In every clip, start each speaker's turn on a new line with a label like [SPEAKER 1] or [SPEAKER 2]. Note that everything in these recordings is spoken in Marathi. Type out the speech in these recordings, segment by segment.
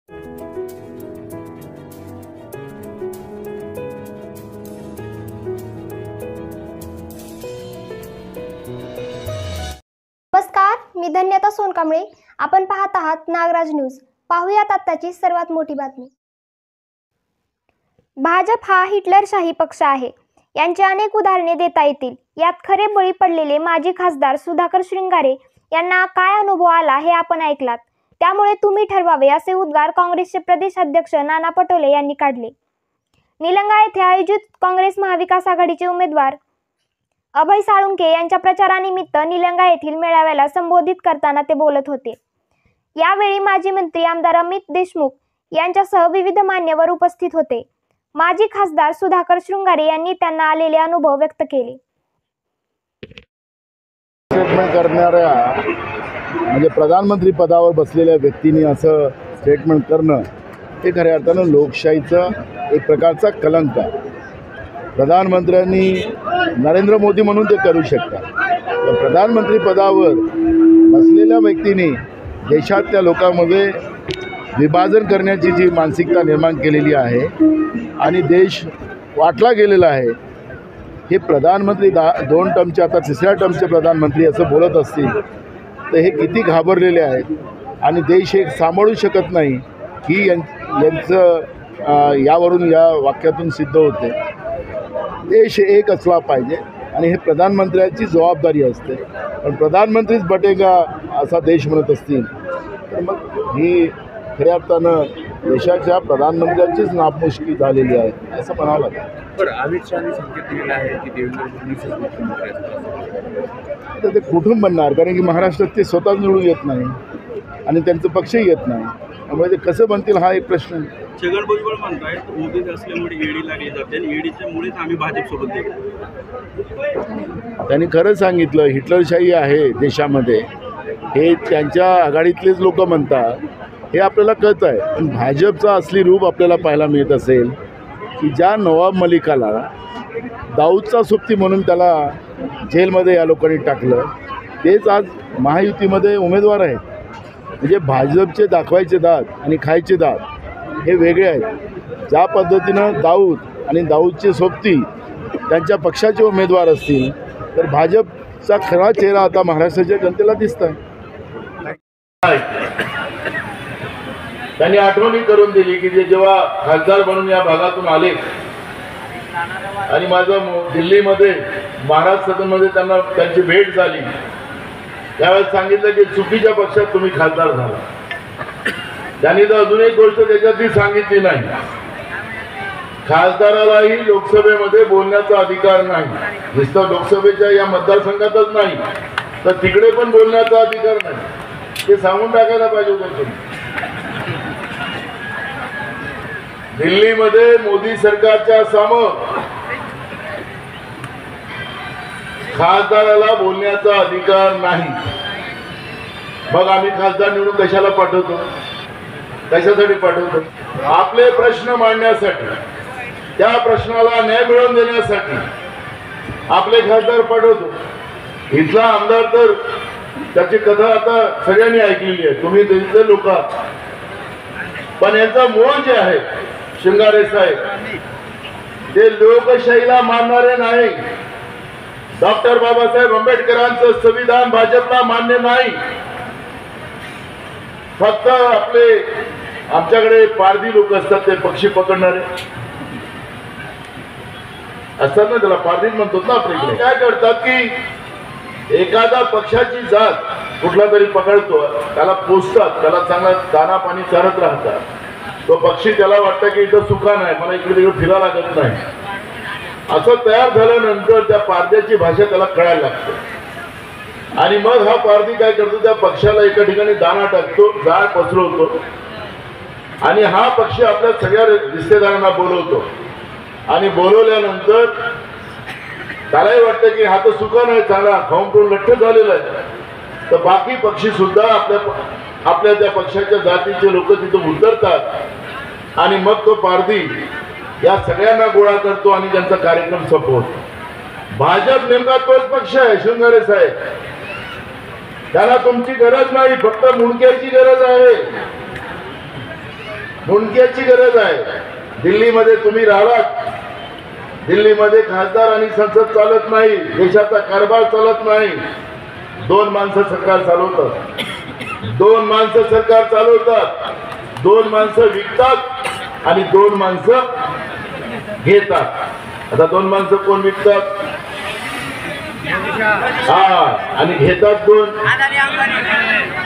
[SPEAKER 1] नमस्कार, मी धन्यता सोनकांबळे. आपण पाहत आहात नागराज न्यूज. पाहूयात आत्ताची सर्वात मोठी बातमी. भाजप हा हिटलरशाही पक्ष आहे. यांची अनेक उदाहरणे देता येतील. यात खरे बळी पडलेले माजी खासदार सुधाकर श्रृंगारे यांना काय अनुभव आला हे आपण ऐकलात. त्यामुळे तुम्ही ठरवावे असे उद्गार काँग्रेसचे प्रदेश अध्यक्ष नाना पटोले यांनी काढले. निलंगा येथे आयोजित काँग्रेस महाविकास आघाडीचे उमेदवार अभय साळुंखे यांच्या प्रचारानिमित्त निलंगा येथील मेळाव्याला संबोधित करताना ते बोलत होते. यावेळी माजी मंत्री आमदार अमित देशमुख यांच्यासह विविध मान्यवर उपस्थित होते. माजी खासदार सुधाकर श्रृंगारे यांनी त्यांना आलेले अनुभव व्यक्त केले.
[SPEAKER 2] स्टेटमेंट करणाऱ्या म्हणजे प्रधानमंत्री पदावर बसलेल्या व्यक्तींनी असं स्टेटमेंट करणं हे खऱ्या अर्थानं लोकशाहीचं एक प्रकारचा कलंक आहे. प्रधानमंत्र्यांनी नरेंद्र मोदी म्हणून ते करू शकतात. प्रधानमंत्री पदावर बसलेल्या व्यक्तींनी देशातल्या लोकांमध्ये विभाजन करण्याची जी मानसिकता निर्माण केलेली आहे आणि देश वाटला गेलेला आहे, हे प्रधानमंत्री 2 टर्मचे आता 3ऱ्या टर्मचे प्रधानमंत्री असं बोलत असतील तर हे किती घाबरलेले आहेत आणि देश हे सांभाळू शकत नाही ही यांचं यावरून या वाक्यातून सिद्ध होते. देश एक असला पाहिजे आणि हे प्रधानमंत्र्यांची जबाबदारी असते. पण प्रधानमंत्रीच बटेगा असा देश म्हणत असतील तर मग ही खऱ्या अर्थानं देशाच्या प्रधानमंत्र्यांचीच नापमुष्की झालेली आहे असं म्हणावं लागेल.
[SPEAKER 3] पण अमित शहानी संकेत दिलेला आहे की देवेंद्र फडणवीसच मुख्यमंत्री
[SPEAKER 2] तर ते कुठून बनणार, कारण की महाराष्ट्रात ते स्वतः निवडून येत नाही आणि त्यांचं पक्षही येत नाही. त्यामुळे ते कसं बनतील हा एक प्रश्न आहे.
[SPEAKER 4] छगन भुजबळ म्हणतायत मोदी असल्यामुळे ईडी लागली जाते आणि ईडीच्यामुळेच आम्ही भाजपसोबत देऊ.
[SPEAKER 2] त्यांनी खरं सांगितलं, हिटलरशाही आहे देशामध्ये हे त्यांच्या आघाडीतलेच लोक म्हणतात, हे आपल्याला कळतं आहे. पण भाजपचं असली रूप आपल्याला पाहायला मिळत असेल की ज्या नवाब मलिकाला दाऊदचा सोबती म्हणून त्याला जेलमध्ये या लोकांनी टाकलं, तेच आज महायुतीमध्ये उमेदवार आहेत. म्हणजे भाजपचे दाखवायचे दात आणि खायचे दात हे वेगळे आहेत. ज्या पद्धतीनं दाऊद आणि दाऊदचे सोबती त्यांच्या पक्षाचे उमेदवार असतील तर भाजपचा खरा चेहरा आता महाराष्ट्राच्या जनतेला दिसत आहे. त्यांनी आठवणी करून दिली की जे जेव्हा खासदार म्हणून या भागातून आले आणि माझं दिल्लीमध्ये महाराज सदनमध्ये त्यांची भेट झाली, त्यावेळेस सांगितलं की चुकीच्या पक्षात तुम्ही खासदार झाला. त्यांनी तर अजून एक गोष्ट त्याच्यातली सांगितली नाही, खासदारालाही लोकसभेमध्ये बोलण्याचा अधिकार नाही. नुसतं लोकसभेच्या या मतदारसंघातच नाही तर तिकडे पण बोलण्याचा अधिकार नाही. ते सांगून टाकायला पाहिजे होतं तुम्ही. दिल्लीमध्ये मोदी सरकारच्या समोर खासदाराला बोलण्याचा अधिकार नाही. मग आम्ही खासदार निवडून कशाला पाठवतो, कशासाठी पाठवतो? आपले प्रश्न मांडण्यासाठी, त्या प्रश्नाला न्याय मिळवून देण्यासाठी आपले खासदार पाठवतो. इथला आमदार तर त्याची कथा आता सगळ्यांनी ऐकलेली आहे, तुम्ही दिल्लीचे लोक. पण याचा मूळ जे आहे श्रृंगारे साहेब, ते लोकशाहीला मानणारे नाही. डॉक्टर बाबासाहेब आंबेडकरांचं संविधान भाजपला मान्य नाही. फक्त आमच्याकडे पारधी लोक असतात, ते पक्षी पकडणारे असतात ना, त्याला पारधी म्हणतो ना आपल्याकडे. काय करतात की एखादा पक्षाची जात कुठला तरी पकडतो, त्याला पोसतात, त्याला चांगला दाना पाणी चारत राहतात. तो पक्षी त्याला वाटतं की इथं सुखान आहे, मला इकडे तिकडे फिरा लागत नाही. असं तयार झाल्यानंतर त्या पारध्याची भाषा त्याला कळायला लागते आणि मग हा पारधी काय करतो, त्या पक्षाला एका ठिकाणी दाना टाकतो, जाळ पसरवतो आणि हा पक्षी आपल्या सगळ्या रिश्तेदारांना बोलवतो आणि बोलवल्यानंतर त्यालाही वाटतं की हा तर सुखान आहे, चांगला खाऊन पिऊन लठ्ठ झालेला आहे. तर बाकी पक्षी सुद्धा आपल्या त्या पक्षाच्या जातीचे लोक तिथं उतरतात आणि मग तो पारधी या सगळ्यांना गोळा करतो आणि त्यांचा कार्यक्रम संपवतो. भाजप नेमका तोच पक्ष आहे श्रृंगारे साहेब. त्याला तुमची गरज नाही, फक्त मुंडक्याची गरज आहे. मुंडक्याची गरज आहे. दिल्लीमध्ये तुम्ही राहिलात, दिल्लीमध्ये खासदार आणि संसद चालत नाही, देशाचा कारभार चालत नाही. 2 माणसं सरकार चालवतात, 2 माणसं सरकार चालवतात, 2 माणसं विकतात आणि 2 माणसं घेतात. आता 2 माणसं कोण विकतात? हा, आणि घेतात 2.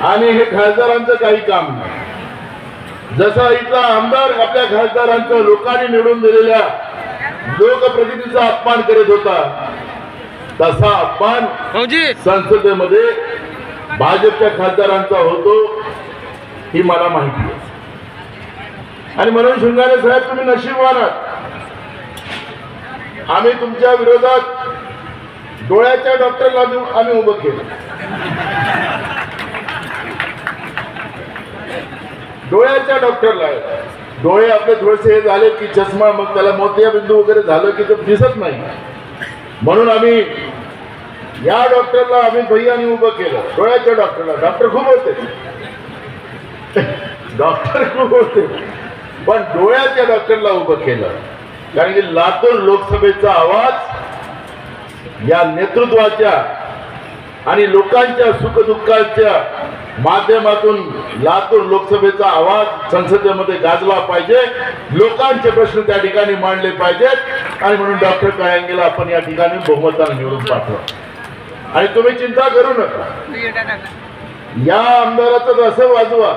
[SPEAKER 2] आणि हे खासदारांचं काही काम नाही. जसा इथला आमदार आपल्या खासदारांचं लोकांनी निवडून दिलेल्या लोकप्रतिनिधीचा अपमान करत होता, तसा अपमान संसदेमध्ये भाजपच्या खासदारांचा होतो, ही मला माहिती आहे. आणि म्हणून शृंगारे साहेब, तुम्ही नशीबवान आहात. आम्ही तुमच्या विरोधात डोळ्याच्या डॉक्टरला आम्ही उभं केलं. डोळ्याच्या डॉक्टरला डोळे आपले थोडेसे हे झाले की चष्मा, मग त्याला मोतियाबिंदू वगैरे झालं की ते दिसत नाही, म्हणून आम्ही या डॉक्टरला आम्ही भैयानी उभं केलं. डोळ्याच्या डॉक्टरला डॉक्टर खूप होते, डॉक्टर खूप होते, पण डोळ्याच्या डॉक्टरला उभं केलं. कारण की लातूर लोकसभेचा आवाज या नेतृत्वाच्या आणि लोकांच्या सुखदुःखाच्या माध्यमातून लातूर लोकसभेचा आवाज संसदेमध्ये गाजला पाहिजे. लोकांचे प्रश्न त्या ठिकाणी मांडले पाहिजेत. आणि म्हणून डॉक्टर काळ्यांगेला आपण या ठिकाणी बहुमताने निवडून पाठवा. आणि तुम्ही चिंता करू नका, या आमदाराचं असं वाजवा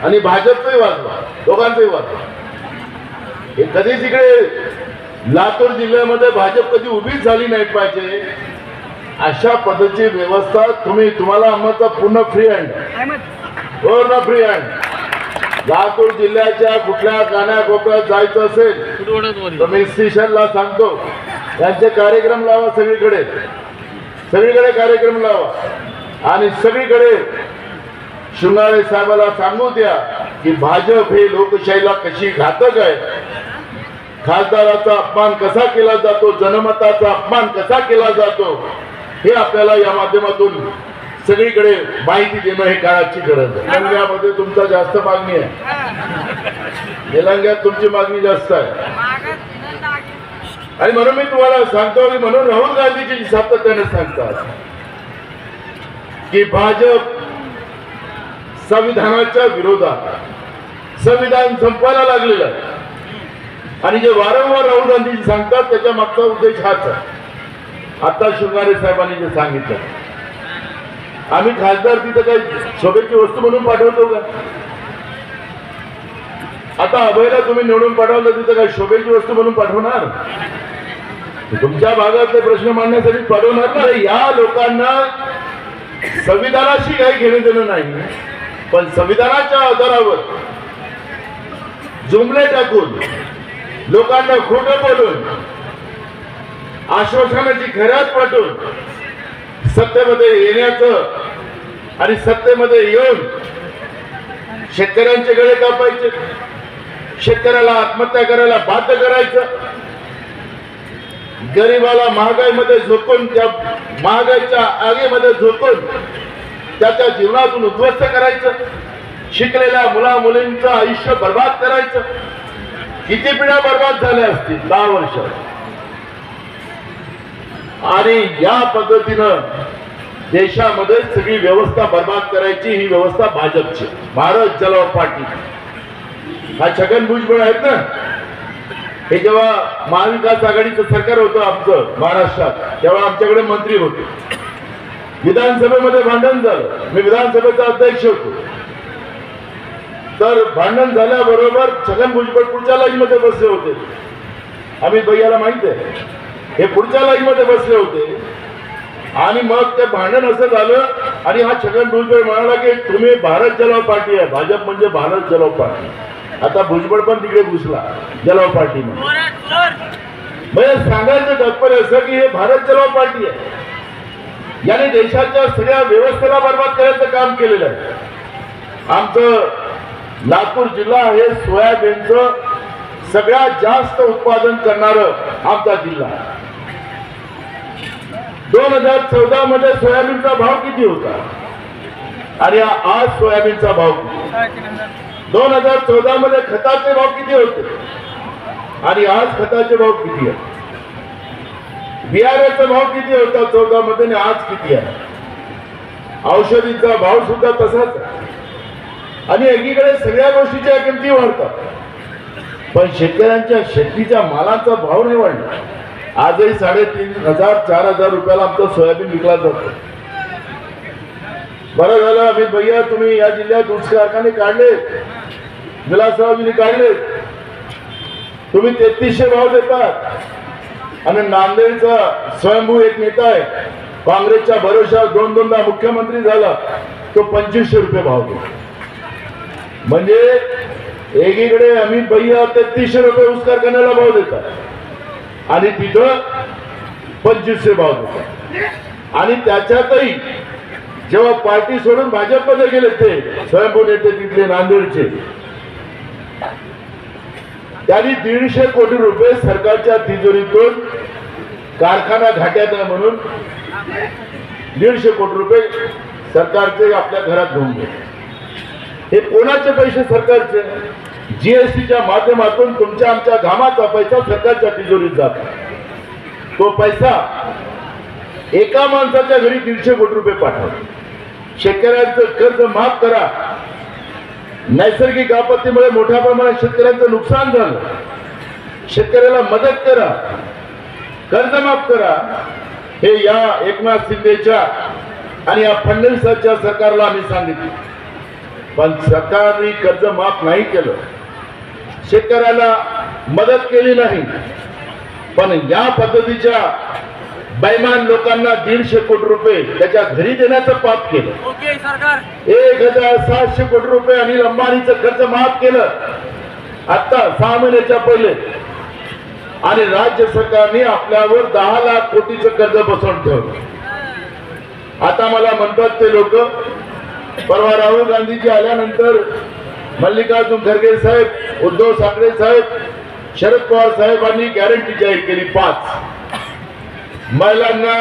[SPEAKER 2] आणि भाजपचंही वाजवा, दोघांचंही वाजवा. हे कधीच इकडे लातूर जिल्ह्यामध्ये भाजप कधी उभीच झाली नाही पाहिजे, अशा पद्धतीची व्यवस्था तुम्हाला आम्हाला पूर्ण फ्री हँड, पूर्ण फ्री हँड. लातूर जिल्ह्याच्या कुठल्या कानाकोपऱ्यात जायचं असेल तर मी स्टेशनला सांगतो, त्यांचे कार्यक्रम लावा, सगळीकडे सगळीकडे कार्यक्रम लावा. आणि सगळीकडे शृंगारे साहेबाला सांगू द्या की भाजप हे लोकशाहीला कशी घातक आहे, खासदाराचा अपमान कसा केला जातो, जनमताचा अपमान कसा केला जातो, हे आपल्याला या माध्यमातून सगळीकडे माहिती देणं हे काळाची गरज आहे. तेलंगणामध्ये तुमचा जास्त मागणी आहे, तेलंगणात तुमची मागणी जास्त आहे. आणि म्हणून मी तुम्हाला सांगतो, की म्हणून राहुल गांधीजी सातत्याने सांगतात की भाजप संविधानाच्या विरोधात, संविधान संपवायला लागलेलं आहे. आणि जे वारंवार राहुल गांधीजी सांगतात त्याच्या मागचा उद्देश हाच आहे. आता शृंगारे साहेबांनी जे सांगितलं, आम्ही खासदार तिथं काही शोभेची वस्तू म्हणून पाठवतो का? आता अभयला तुम्ही निवडून पाठवलं, तिथं काही शोभेची वस्तू म्हणून पाठवणार? तुमच्या भागातले प्रश्न मांडण्यासाठी पाठवणार ना. या लोकांना संविधानाशी काही घेणं देणं नाही, पण संविधानाच्या आधारावर जुमले टाकून, लोकांना खोटं बोलून, आश्वासनाची खऱ्यात पाठवून सत्तेमध्ये येण्याचं आणि सत्तेमध्ये येऊन शेतकऱ्यांचे गळे कापायचे, शेतकऱ्याला आत्महत्या करायला बाध्य करायचं, गरीबाला महागाईमध्ये झोकून, त्या महागाईच्या आगीमध्ये झोकून त्याच्या जीवनातून उद्ध्वस्त करायचं, शिकलेल्या मुला मुलींचं आयुष्य बर्बाद करायचं. किती पिढ्या बर्बाद झाल्या असतील? 10 वर्ष. आणि या पद्धतीनं देशामध्ये सगळी व्यवस्था बर्बाद करायची, ही व्यवस्था भाजपची, भारत जलवा पार्टी. हा छगन भुजबळ आहेत ना, हे जेव्हा महाविकास आघाडीचं सरकार होतं आमचं महाराष्ट्रात, तेव्हा आमच्याकडे मंत्री होते. विधानसभेमध्ये भांडण झालं, मी विधानसभेचा अध्यक्ष होतो. तर भांडण झाल्याबरोबर छगन भुजबळ पुढच्या लाईनमध्ये बसले होते. आम्ही भैयाला माहित आहे, हे पुढच्या लाईनमध्ये बसले होते. आणि मग ते भांडण असं झालं आणि हा छगन भुजबळ म्हणाला की तुम्ही भारत जलवा पार्टी आहे, भाजप म्हणजे भारत जलवा पार्टी. आता भुजबळ पण तिकडे घुसला जलवा पार्टीमध्ये. म्हणजे सांगायचं तात्पर्य असं की हे भारत जलवा पार्टी आहे, याने देशाच्या सगळ्या व्यवस्थेला बर्बाद करायचं काम केलेलं आहे. आमचं लातूर जिल्हा हे सोयाबीनचं सगळ्यात जास्त उत्पादन करणारं आमचा जिल्हा. 2014 मध्ये सोयाबीनचा भाव किती होता आणि आज सोयाबीनचा भाव 2014 मध्ये खताचे भाव किती होते आणि आज खताचे भाव किती आहे? बियाण्याचा भाव किती होता 14 मध्ये आणि आज किती आहे? औषधीचा भाव सुद्धा तसाच आहे. आणि एकीकडे सगळ्या गोष्टीच्या किमती वाढतात, पण शेतकऱ्यांच्या शेतीच्या मालाचा भाव नाही वाढला. आजही 3,500-4,000 रुपयाला आमचं सोयाबीन विकला जातो. बरं झालं अमित भैया तुम्ही या जिल्ह्यात ऊस कारखाने काढले, विलासरावजींनी काढले, तुम्ही 3300 भाव देतात. आणि नांदेडचा स्वयंभू एक नेता आहे, काँग्रेसच्या भरोशावर 2-2दा मुख्यमंत्री झाला, तो 2500 रुपये भाव देतो. म्हणजे एकीकडे अमित भैया 3300 रुपये ऊस कारखान्याला भाव देतात आणि तिथं 2500 भाव देतात. आणि त्याच्यातही जेव्हा पार्टी सोडून भाजपमध्ये गेले ते स्वयंभू नेते तिथले नांदेडचे, त्यांनी 150 कोटी रुपये सरकारच्या तिजोरीतून कारखाना घाट्यात आहे म्हणून 150 कोटी रुपये सरकारचे आपल्या घरात घेऊन गेले. हे कोणाचे पैसे? सरकारचे. जीएसटीच्या माध्यमातून तुमच्या आमच्या घामाचा पैसा सरकारच्या तिजोरीत जातो. तो पैसा एका माणसाच्या घरी 150 कोटी रुपये पाठवा. शेतकऱ्यांचं कर्ज माफ करा. नैसर्गिक आपत्तीमुळे मोठ्या प्रमाणात शेतकऱ्यांचं नुकसान झालं, शेतकऱ्याला मदत करा, कर्ज माफ करा. हे या एकनाथ शिंदेच्या आणि या फडणवीसांच्या सरकारला आम्ही सांगितलं, पण सरकारने कर्ज माफ नाही केलं, शेतकऱ्याला मदत केली नाही. पण या पद्धतीच्या बैमान लोकांना 150 कोटी रुपये त्याच्या घरी देण्याचं पाप केलं. 1,700 कोटी रुपये अनिल अंबानीचं कर्ज माफ केलं आता 6 महिन्याच्या पहिले. आणि राज्य सरकारने आपल्यावर 10 लाख कोटीचं कर्ज बसवून ठेवलं. आता मला म्हणतात ते लोक, परवा राहुल गांधीजी आल्यानंतर मल्लिकार्जुन खरगे साहेब, उद्धव ठाकरे साहेब, शरद पवार साहेबांनी गॅरंटी जाहीर केली 5. महिलांना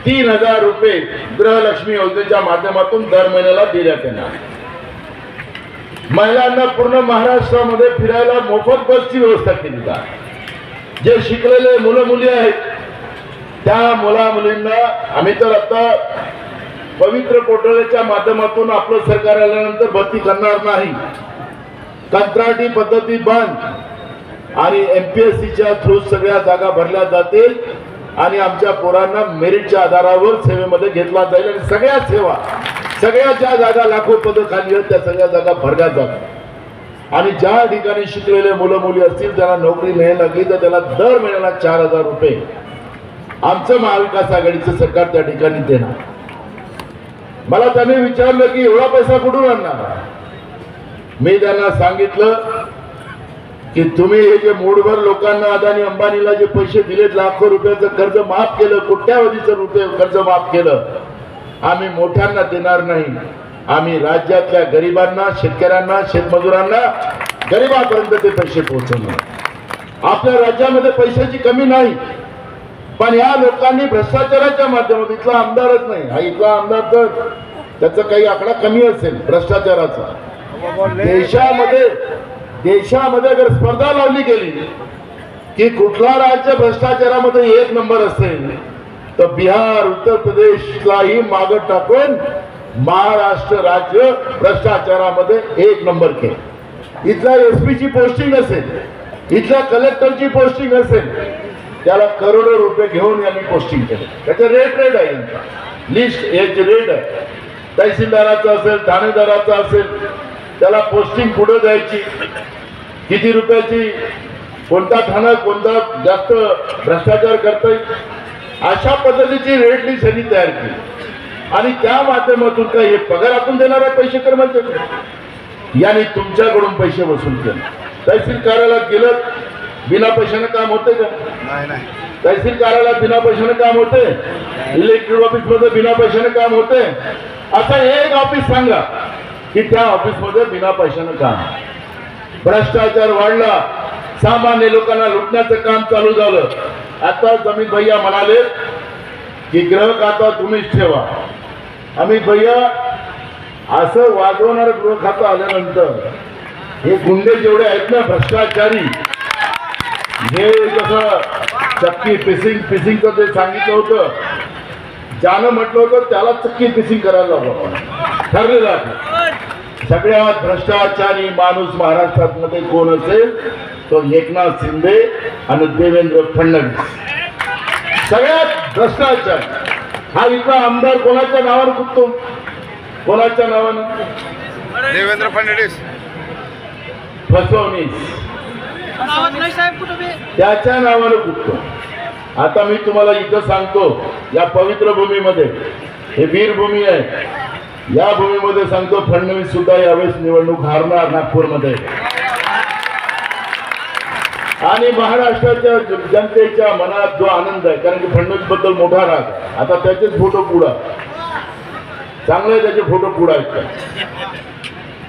[SPEAKER 2] 3,000 रुपये गृहलक्ष्मी योजनेच्या माध्यमातून दर महिन्याला देण्यात येणार. महिलांना पूर्ण महाराष्ट्रामध्ये फिरायला मोफत बसची व्यवस्था केली जाते. जे शिकलेले मुलं मुली आहेत त्या मुला मुलींना आम्ही तर आता पवित्र पोर्टलच्या माध्यमातून आपलं सरकार आल्यानंतर भरती करणार नाही. कंत्राटी पद्धती बंद आणि MPSCच्या थ्रू सगळ्या जागा भरल्या जातील आणि आमच्या पोरांना मेरिटच्या आधारावर सेवेमध्ये घेतला जाईल. आणि सगळ्या सेवा, सगळ्या ज्या जागा लाखो पदं खाली आहेत त्या सगळ्या जागा भरल्या जातात. आणि ज्या ठिकाणी शिकलेले मुलं मुली असतील त्यांना नोकरी नाही लागली तर त्याला दर महिन्याला 4,000 रुपये आमचं महाविकास आघाडीचं सरकार त्या ठिकाणी देणार. मला त्यांनी विचारलं की एवढा पैसा कुठून आणणार? मी त्यांना सांगितलं की तुम्ही हे जे मूठभर लोकांना, अदानी अंबानीला जे पैसे दिलेत, लाखो रुपयाचं कर्ज माफ केलं, कोट्यावधीचं रुपये कर्ज माफ केलं, आम्ही मोठ्यांना देणार नाही. आम्ही राज्यातल्या गरिबांना, शेतकऱ्यांना, शेतमजुरांना, गरिबांपर्यंत ते पैसे पोहोचवणार. आपल्या राज्यामध्ये पैशाची कमी नाही, पण या लोकांनी भ्रष्टाचाराच्या माध्यमातून, इथला आमदारच नाही, हा इथला आमदार तर त्याचा काही आकडा कमी असेल भ्रष्टाचाराचा. देशामध्ये अगर स्पर्धा लावली गेली की कुठला राज्य भ्रष्टाचारामध्ये 1 नंबर असेल तर बिहार, उत्तर प्रदेशलाही मागे टाकून महाराष्ट्र राज्य भ्रष्टाचारामध्ये 1 नंबर केलं. इथल्या SP ची पोस्टिंग असेल, इथल्या कलेक्टरची पोस्टिंग असेल, त्याला करोडो रुपये घेऊन यांनी पोस्टिंग केलं. त्याचं रेट आहे, लिस्ट याची रेट आहे. तहसीलदाराचं असेल, ठाणेदाराचं असेल, त्याला पोस्टिंग पुढे द्यायची, किती रुपयाची, कोणता ठाणा कोणता जास्त भ्रष्टाचार करतोय, अशा पद्धतीची रेट लिस्ट यांनी तयार केली. आणि त्या माध्यमातून काय हे पगारातून देणारे पैसे कर्मचारी यांनी तुमच्याकडून पैसे वसूल केले. तहसील कार्यालयात गेलं, बिना पैशाने काम होते का? नाही. तहसील कार्यालयात बिना पैशाने काम होते? इलेक्ट्रिक ऑफिस मध्ये बिना पैशाने काम होते? आता एक ऑफिस सांगा की त्या ऑफिस मध्ये बिना पैशाने काम. भ्रष्टाचार वाढला, सामान्य लोकांना लुटण्याचं काम चालू झालं. आता अमित भैया म्हणाले की ग्राहक आता तुम्हीच ठेवा. अमित भैया असं वाजवणारं गृह खातं आल्यानंतर हे गुंडे जेवढे आहेत ना भ्रष्टाचारी, हे जसं चक्की पिसिंगचं ते सांगितलं होतं, ज्यानं म्हटलं होतं त्याला चक्की पिसिंग करायला लावलं ठरलेलं आहे. सगळ्यात भ्रष्टाचारी माणूस महाराष्ट्रामध्ये कोण असेल तो एकनाथ शिंदे आणि देवेंद्र फडणवीस. सगळ्यात भ्रष्टाचार. हा इथला आमदार कोणाच्या नावानं कुठतो? कोणाच्या नावानं?
[SPEAKER 3] देवेंद्र फडणवीस.
[SPEAKER 2] फसवणीस त्याच्या नावानं कुठतो. आता मी तुम्हाला इथं सांगतो, या पवित्र भूमीमध्ये, हे वीरभूमी आहे, या भूमीमध्ये सांगतो फडणवीस सुद्धा यावेळेस निवडणूक हारणार नागपूरमध्ये. आणि महाराष्ट्राच्या जनतेच्या मनात जो आनंद आहे, कारण की फडणवीस बद्दल मोठा राग आहे, आता त्याचेच फोटो पुढा चांगले त्याचे फोटो पुढा आहेत,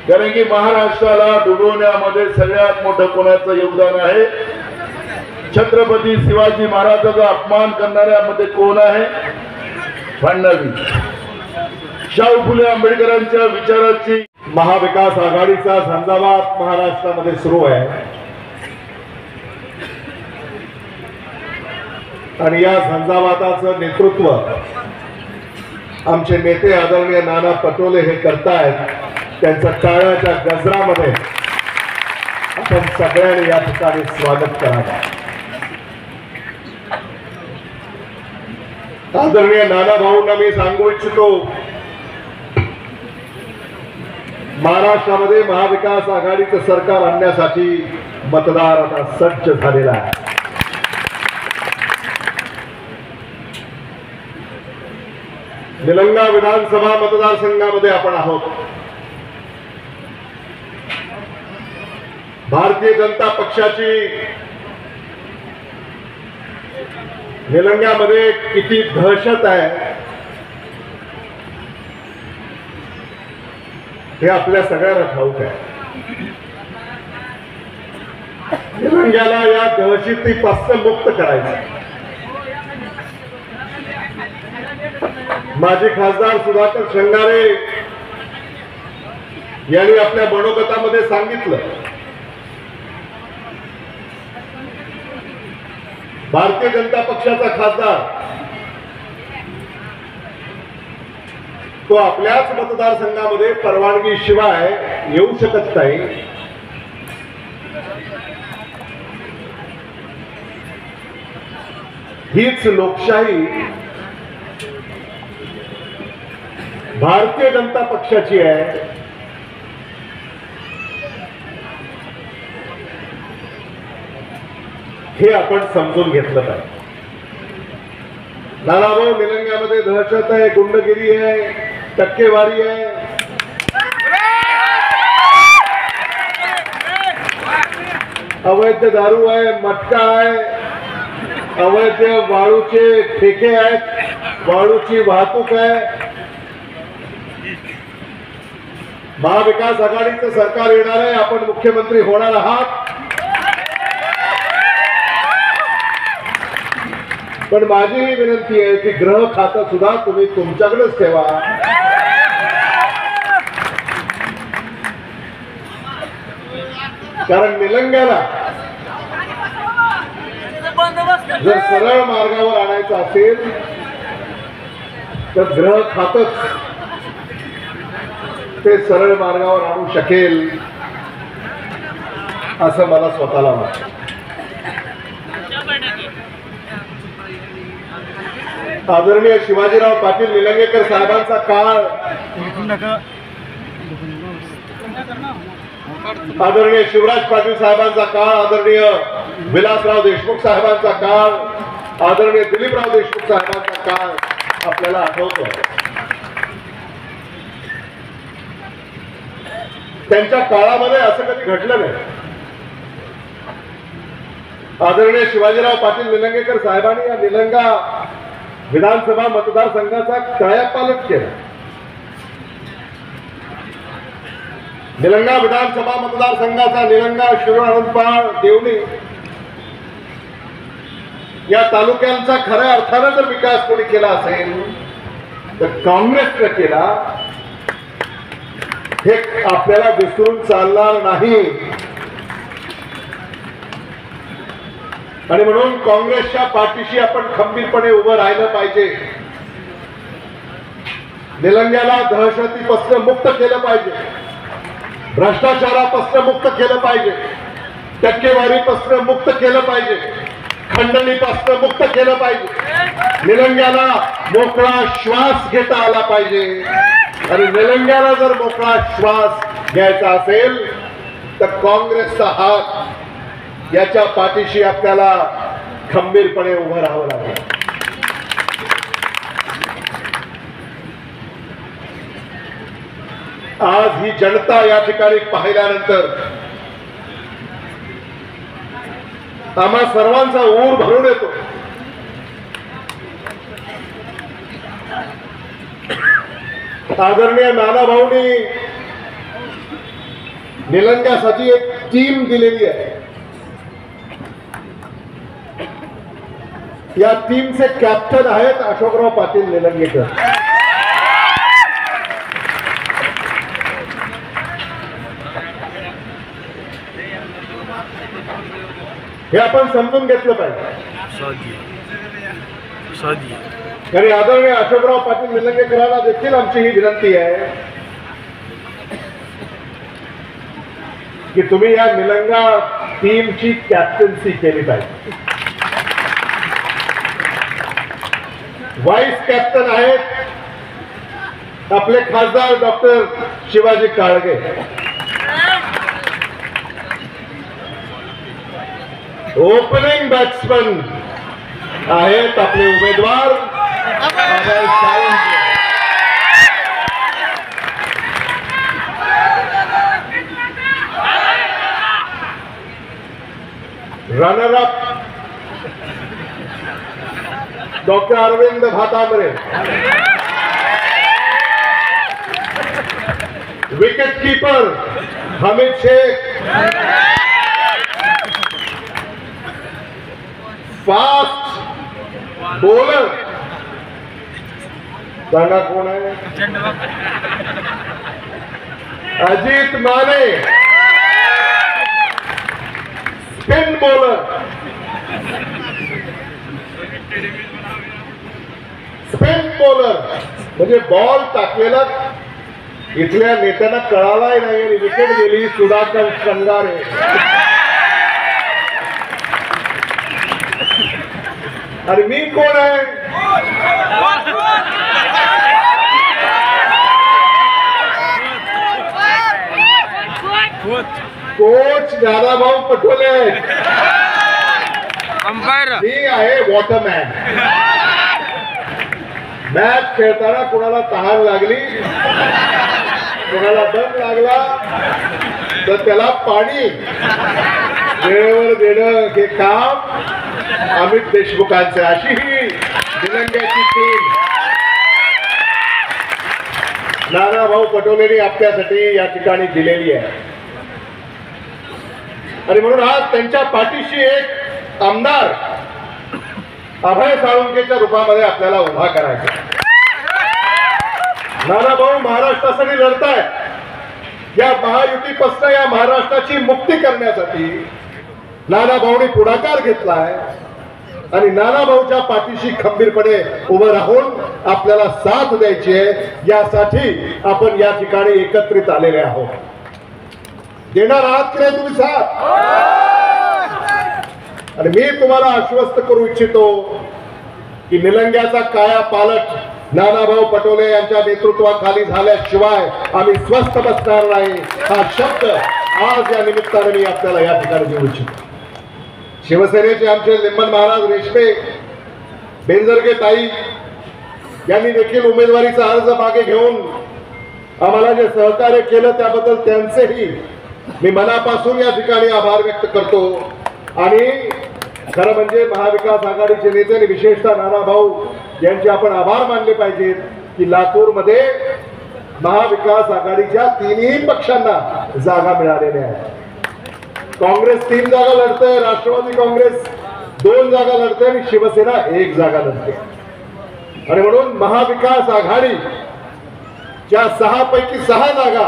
[SPEAKER 2] कारण की महाराष्ट्राला डुबवण्यामध्ये सगळ्यात मोठं कोणाचं योगदान आहे? छत्रपती शिवाजी महाराजांचा अपमान करणाऱ्यामध्ये कोण आहे? फडणवीस. शाहू फुले आंबेडकरांच्या विचाराची
[SPEAKER 5] महाविकास आघाडीचा झंझावात महाराष्ट्रामध्ये सुरू आहे आणि या झंझावाताचं नेतृत्व आमचे नेते आदरणीय नाना पटोले हे करतायत. त्यांच्या टाळ्याच्या गजरामध्ये आपण सगळ्यांनी या ठिकाणी स्वागत करावं. आदरणीय नाना भाऊंना मी सांगू इच्छितो, महाराष्ट्रामध्ये महाविकास आघाडीचं सरकार आणण्यासाठी मतदार आता सज्ज झालेला आहे. निलंगा विधानसभा मतदारसंघामध्ये आपण आहोत. भारतीय जनता पक्षाची निलंग्यामध्ये किती दहशत आहे हे आपल्या सगळ्यांना ठाऊक आहे. निलंग्याला या दहशतीपासून मुक्त करायचं. माजी खासदार सुधाकर श्रृंगारे यांनी आपल्या मनोगतामध्ये सांगितलं, भारतीय जनता पक्षाचा खासदार तो आपल्याच मतदारसंघामध्ये परवानगी शिवाय येऊ शकत नाही. हीच लोकशाही भारतीय जनता पक्षाची आहे. हे आपण समजून घेतलं पाहिजे. नानाभाऊ, निलंग्यामध्ये दहशत आहे, गुंडगिरी आहे, टक्केवारी आहे, अवैध दारू आहे, मटका आहे, अवैध वाळूचे ठेके आहेत, वाळूची वाहतूक आहे. महाविकास आघाडीचं सरकार येणार आहे, आपण मुख्यमंत्री होणार आहात. पण माझी ही विनंती आहे की गृह खातं सुद्धा तुम्ही तुमच्याकडेच ठेवा. कारण निलंग्याला जर सरळ मार्गावर आणायचं असेल तर गृह खातंच ते सरळ मार्गावर आणू शकेल असं मला स्वतःला वाटतं. आदरणीय शिवाजीराव पाटील निलंगेकर साहेबांचा काळ, आदरणीय शिवराज पाटील साहेबांचा काळ, आदरणीय विलासराव देशमुख साहेबांचा काळ, आदरणीय दिलीपराव देशमुख साहेबांचा काळ आपल्याला आठवतो. त्यांच्या काळामध्ये असं कधी घडलं नाही. आदरणीय शिवाजीराव पाटील निलंगेकर साहेबांनी या निलंगा विधानसभा मतदारसंघाचा कायापालट केला. निलंगा विधानसभा मतदारसंघाचा निलंगा, शिरूर, आनंदपाळ, देवणी या तालुक्यांचा खऱ्या अर्थानं जर विकास कोणी केला असेल तर काँग्रेसने केला. हे आपल्याला विसरून चालणार नाही. आणि म्हणून काँग्रेसच्या पाठीशी आपण खंबीरपणे उभं राहिलं पाहिजे. निलंग्याला दहशतीपासून मुक्त केलं पाहिजे, भ्रष्टाचारापासून मुक्त केलं पाहिजे, टक्केवारीपासून मुक्त केलं पाहिजे, खंडणीपासून मुक्त केलं पाहिजे. निलंग्याला मोकळा श्वास घेता आला पाहिजे. आणि निलंग्याला जर मोकळा श्वास घ्यायचा असेल तर काँग्रेसचा हात याच्या पाठीशी आपल्याला खंबीरपणे उभं राहावं लागेल. आज ही जनता या ठिकाणी पाहिल्यानंतर आम्हा सर्वांचा ऊर भरून येतो. आदरणीय नानाभाऊंनी निलंग्यासाठी एक टीम दिलेली आहे. या टीमचे कॅप्टन आहेत अशोकराव पाटील निलंगेकर. हे आपण समजून घेतलं पाहिजे. आणि आदरणीय अशोकराव पाटील निलंगेकरांना देखील आमची ही विनंती आहे की तुम्ही या निलंगा टीमची कॅप्टन्सी केली पाहिजे. व्हाईस कॅप्टन आहेत आपले खासदार doctor Shivaji Kalge. Opening batsman आहेत आपले उमेदवार Abhay Salunkhe. Runner up doctor Arvind Bhatambre. Wicket keeper Hamid Shaikh. Fast bowler सांगा कोण आहे? अजित माने. स्पिन बॉलर म्हणजे बॉल टाकलेला इथल्या नेत्यांना कळालाही नाही आणि विकेट गेली. सुधाकर श्रंगारे. आणि मी कोण आहे? कोच दादाभाऊ पटोले. मी आहे वॉटरमॅन. मॅच खेळताना कोणाला तहान लागली, कोणाला दम लागला तर त्याला पाणी वेळेवर देणं हे काम अमित देशमुखांचं. अशी ही निलंग्याची टीम नानाभाऊ पटोलेंनी आपल्यासाठी या ठिकाणी दिलेली आहे. आणि म्हणून आज त्यांच्या पाठीशी एक आमदार अभय साळुंखेच्या रूपामध्ये आपल्याला उभा करायचा. नानाभाऊ महाराष्ट्रासाठी लढतायत. या महायुतीपासून या महाराष्ट्राची मुक्ती करण्यासाठी नानाभाऊंनी पुढाकार घेतलाय आणि नानाभाऊच्या पाठीशी खंबीरपणे उभं राहून आपल्याला साथ द्यायची आहे. यासाठी आपण या ठिकाणी एकत्रित आलेले आहोत. देणार आहात की नाही तुम्ही साथ? आणि मी तुम्हाला आश्वस्त करू इच्छितो की निलंग्याचा काया पालट नानाभाऊ पटोले यांच्या नेतृत्वाखाली झाल्याशिवाय आम्ही स्वस्थ बसणार नाही. हा शब्द आज या निमित्ताने मी आपल्याला या ठिकाणी देऊ इच्छितो. शिवसेनेचे आमचे लिंबन महाराज रेशमे बेंजरगे ताई यांनी देखील उमेदवारीचा अर्ज मागे घेऊन आम्हाला जे सहकार्य केलं त्याबद्दल त्यांचेही मी मनापासून या ठिकाणी आभार व्यक्त करतो. आणि खरं म्हणजे महाविकास आघाडीचे नेते आणि विशेषतः नानाभाऊ यांचे आपण आभार मानले पाहिजेत की लातूरमध्ये महाविकास आघाडीच्या तिन्ही पक्षांना जागा मिळालेल्या आहेत. काँग्रेस 3 जागा लढते, राष्ट्रवादी काँग्रेस 2 जागा लढते आणि शिवसेना 1 जागा लढते. आणि म्हणून महाविकास आघाडी ज्या 6 पैकी 6 जागा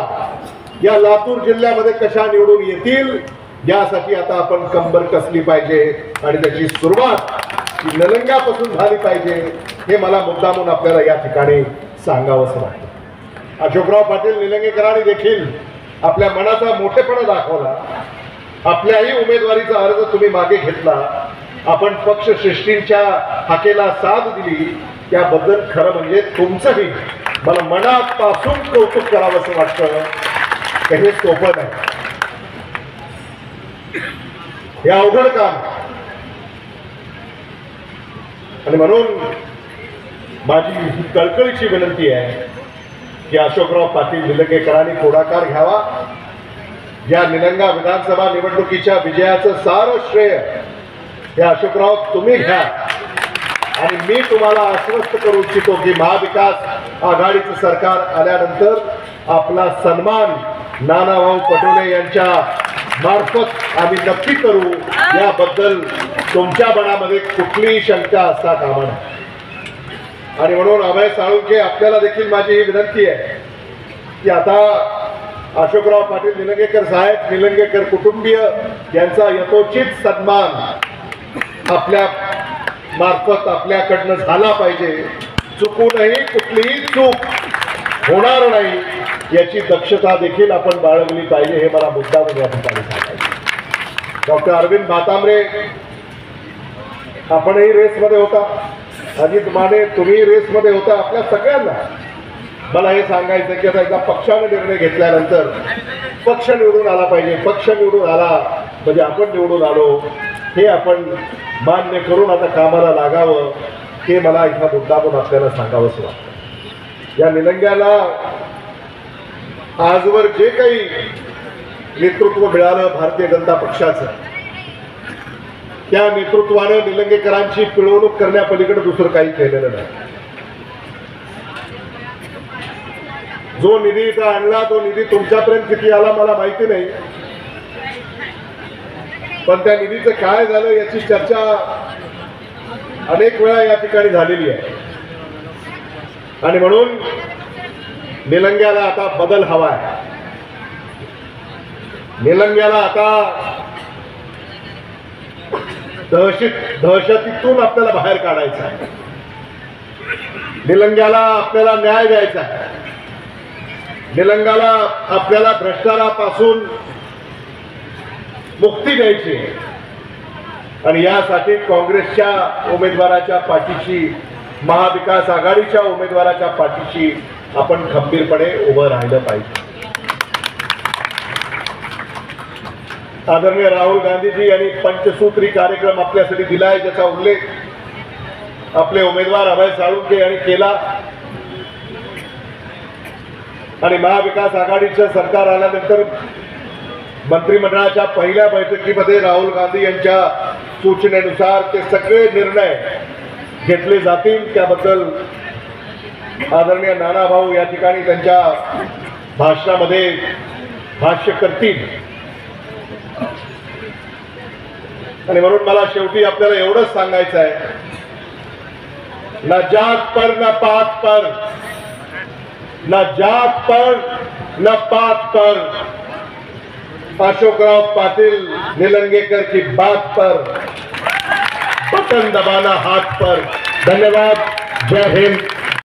[SPEAKER 5] या लातूर जिल्ह्यामध्ये कशा निवडून येतील यासाठी आता आपण कंबर कसली पाहिजे आणि त्याची सुरुवात ही निलंग्यापासून झाली पाहिजे हे मला मुद्दामून आपल्याला या ठिकाणी सांगावंसं वाटतं. अशोकराव पाटील निलंगेकरांनी देखील आपल्या मनाचा मोठेपणा दाखवला. आपल्याही उमेदवारीचा अर्ज तुम्ही मागे घेतला. आपण पक्षश्रेष्ठींच्या हाकेला साथ दिली. त्याबद्दल खरं म्हणजे तुमचंही मला मनापासून कौतुक करावंसं वाटतं. हे सोपं नाही, हे अवघड काम. आणि म्हणून माझी ही कळकळीची विनंती आहे की अशोकराव पाटील निलंगेकरांनी पुढाकार घ्यावा. या निलंगा विधानसभा निवडणुकीच्या विजयाचं सारं श्रेय हे अशोकराव तुम्ही घ्या. आणि मी तुम्हाला आश्वस्त करू इच्छितो की महाविकास आघाडीचं सरकार आल्यानंतर आपला सन्मान नानाभाऊ पटोले यांच्या मार्फत आम्ही नक्की करू. याबद्दल तुमच्या मनामध्ये कुठलीही शंका असता कामा नये. आणि म्हणून अभय साळुंखे आपल्याला देखील माझी ही विनंती आहे की आता अशोकराव पाटील निलंगेकर साहेब, निलंगेकर कुटुंबीय यांचा यथोचित सन्मान आपल्या मार्फत आपल्याकडनं झाला पाहिजे. चुकूनही कुठलीही चूक होणार नाही याची दक्षता देखील आपण बाळगली पाहिजे हे मला मुद्दाम या ठिकाणी सांगायचं. डॉक्टर अरविंद भातांब्रे आपणही रेसमध्ये होता. अजित माने तुम्ही रेसमध्ये होता. आपल्या सगळ्यांना मला हे सांगायचं की आता एकदा पक्षाने निर्णय घेतल्यानंतर पक्ष निवडून आला पाहिजे. पक्ष निवडून आला म्हणजे आपण निवडून आलो हे आपण मान्य करून आता कामाला लागावं हे मला इथं मुद्दामून आपल्याला सांगावंसं वाटतं. या निलंग्याला आजवर जे काही नेतृत्व मिळालं भारतीय जनता पक्षाचं, त्या नेतृत्वानं निलंगेकरांची पिळवणूक करण्यापलीकडे दुसरं काही केलेलं नाही. जो निधी इथं आणला तो निधी तुमच्यापर्यंत किती आला मला माहिती नाही, पण त्या निधीचं काय झालं याची चर्चा अनेक वेळा या ठिकाणी झालेली आहे. आणि म्हणून निलंग्याला आता बदल हवा आहे. निलंग्याला आता दहशतीतून आपल्याला बाहेर काढायचं आहे. निलंग्याला आपल्याला न्याय द्यायचा आहे. निलंग्याला आपल्याला भ्रष्टाचारापासून मुक्ती द्यायची. आणि यासाठी काँग्रेसच्या उमेदवाराच्या पाठीशी, महाविकास आघाडीच्या उमेदवाराच्या पाठीशी आपण खंबीरपणे उभं राहिलं पाहिजे. आदरणीय राहुल गांधीजी यांनी पंचसूत्री कार्यक्रम आपल्यासाठी दिला आहे, ज्याचा उल्लेख आपले उमेदवार अभय साळुंखे यांनी केला. आणि महाविकास आघाडीचं सरकार आल्यानंतर मंत्रिमंडळाच्या पहिल्या बैठकीमध्ये राहुल गांधी यांच्या सूचनेनुसार ते सगळे निर्णय घेतले जातील. त्याबद्दल आदरणीय नानाभाऊ या ठिकाणी त्यांच्या भाषणामध्ये भाष्य करतील. आणि म्हणून मला शेवटी आपल्याला एवढंच सांगायचं आहे, न जात पर न पात पर, न जात पर न पात पर, अशोकराव पाटिल निलंगेकर की बात पर बटन दबाना हाथ पर. धन्यवाद. जय हिंद.